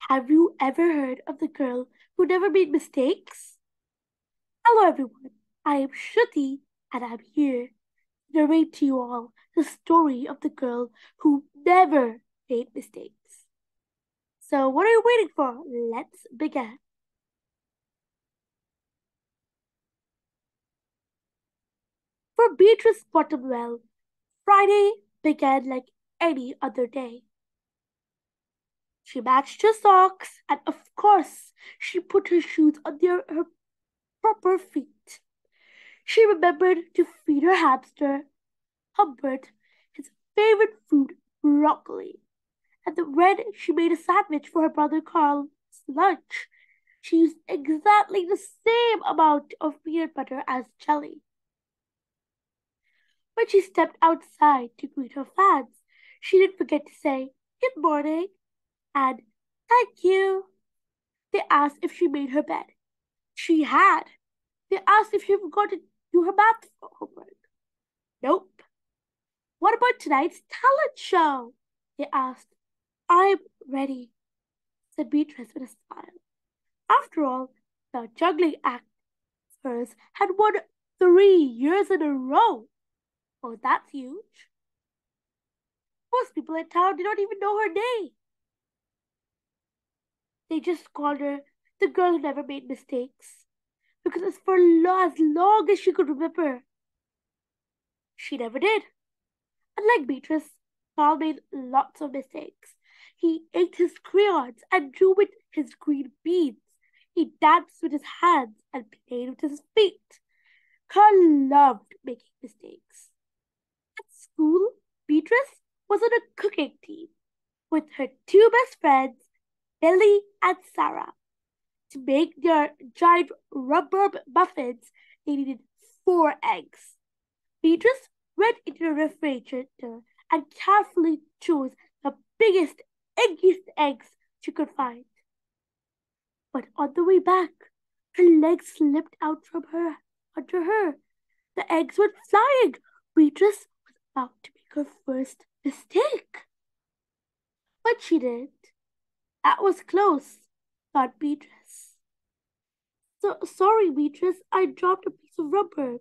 Have you ever heard of the girl who never made mistakes? Hello, everyone. I am Shruti, and I'm here to narrate to you all the story of the girl who never made mistakes. So, what are you waiting for? Let's begin. For Beatrice Bottomwell, Friday began like any other day. She matched her socks, and of course, she put her shoes on her proper feet. She remembered to feed her hamster, Humbert, his favorite food, broccoli. And when she made a sandwich for her brother Carl's lunch, she used exactly the same amount of peanut butter as jelly. When she stepped outside to greet her fans, she didn't forget to say, "Good morning," and "Thank you." They asked if she made her bed. She had. They asked if she forgot to do her math homework. Nope. "What about tonight's talent show?" they asked. "I'm ready," said Beatrice with a smile. After all, the juggling act of hers had won 3 years in a row. Oh, that's huge. Most people in town did not even know her name. They just called her the girl who never made mistakes. Because as long as she could remember, she never did. Unlike Beatrice, Carl made lots of mistakes. He ate his crayons and drew with his green beads. He danced with his hands and played with his feet. Carl loved making mistakes. At school, Beatrice was on a cooking team with her two best friends, Billy and Sarah. To make their giant rhubarb muffins, they needed 4 eggs. Beatrice went into the refrigerator and carefully chose the biggest, eggiest eggs she could find. But on the way back, her legs slipped out from her under her. The eggs went flying. Beatrice was about to make her first mistake. But she didn't. That was close, thought Beatrice. So sorry, Beatrice, I dropped a piece of rubber.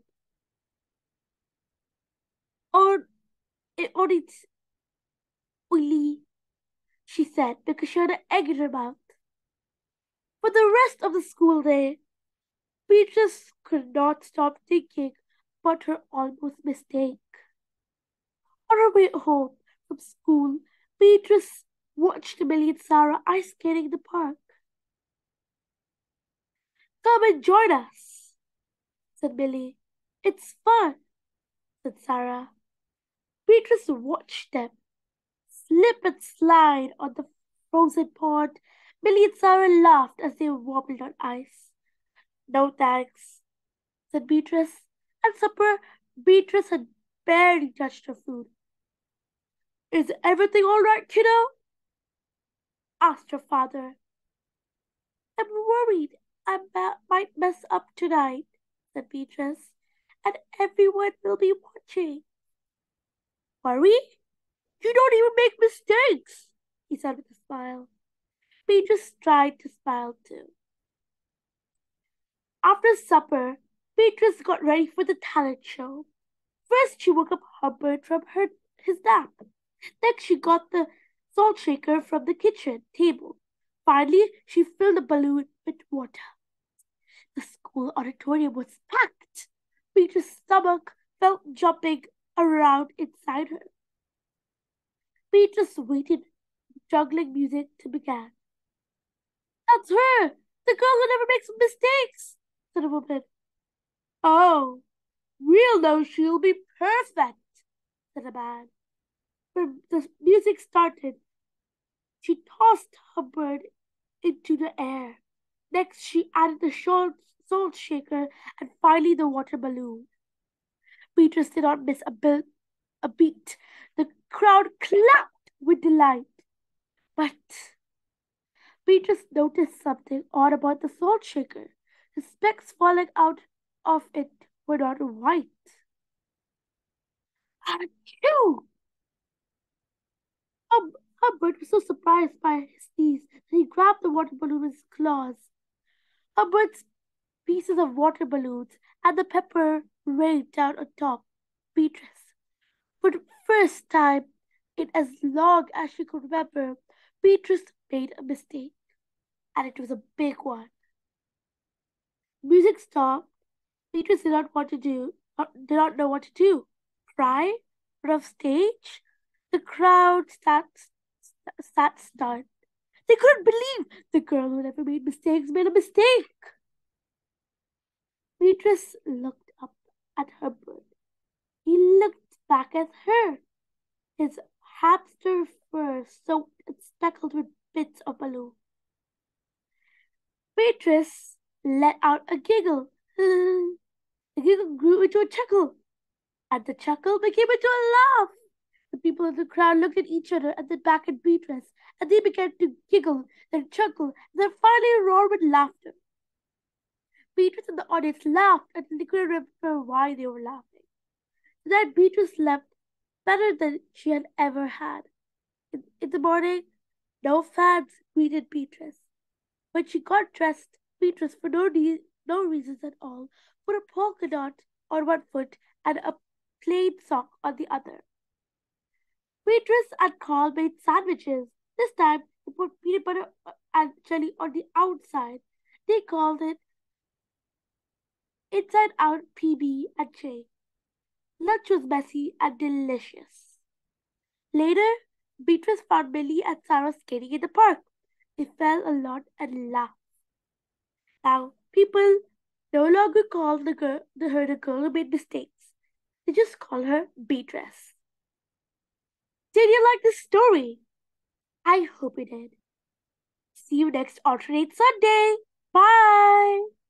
Or it's oily, she said, because she had an egg in her mouth. For the rest of the school day, Beatrice could not stop thinking about her almost mistake. On her way home from school, Beatrice watched Millie and Sarah ice skating in the park. "Come and join us," said Millie. "It's fun," said Sarah. Beatrice watched them slip and slide on the frozen pond. Millie and Sarah laughed as they wobbled on ice. "No thanks," said Beatrice. At supper, Beatrice had barely touched her food. "Is everything all right, kiddo?" asked her father. "I'm worried might mess up tonight," said Beatrice, "and everyone will be watching." "Worry? You don't even make mistakes," he said with a smile. Beatrice tried to smile too. After supper, Beatrice got ready for the talent show. First, she woke up Hubbard from his nap. Next, she got the salt shaker from the kitchen table. Finally, she filled the balloon with water. The school auditorium was packed. Peter's stomach felt jumping around inside her. Peter waited, juggling music to begin. "That's her! The girl who never makes mistakes!" said a woman. "Oh, we'll know she'll be perfect," said a man. When the music started, she tossed her bird into the air. Next, she added the salt shaker and finally the water balloon. Beatrice did not miss a beat. The crowd clapped with delight. But Beatrice noticed something odd about the salt shaker. The specks falling out of it were not white. "Achoo!" Albert was so surprised by his sneeze that he grabbed the water balloon with his claws. Albert's pieces of water balloons and the pepper rained down on top. Beatrice, for the first time in as long as she could remember, Beatrice made a mistake, and it was a big one. Music stopped. Beatrice did not want to do, did not know what to do. Cry? Run off stage? The crowd sat stunned. They couldn't believe the girl who never made mistakes made a mistake. Beatrice looked up at Herbert. He looked back at her. His hamster fur soaked and speckled with bits of balloon. Beatrice let out a giggle. The giggle grew into a chuckle, and the chuckle became into a laugh. The people in the crowd looked at each other and then back at Beatrice, and they began to giggle, then chuckle, and then finally roar with laughter. Beatrice and the audience laughed until they couldn't remember why they were laughing. That Beatrice left better than she had ever had. In the morning, no fans greeted Beatrice. When she got dressed, Beatrice, for no reasons at all, put a polka dot on one foot and a plain sock on the other. Beatrice and Carl made sandwiches. This time, they put peanut butter and jelly on the outside. They called it Inside Out PB and J. Lunch was messy and delicious. Later, Beatrice found Millie and Sarah skating in the park. They fell a lot and laughed. Now, people no longer call her the girl who made mistakes. They just call her Beatrice. Did you like this story? I hope you did. See you next alternate Sunday. Bye.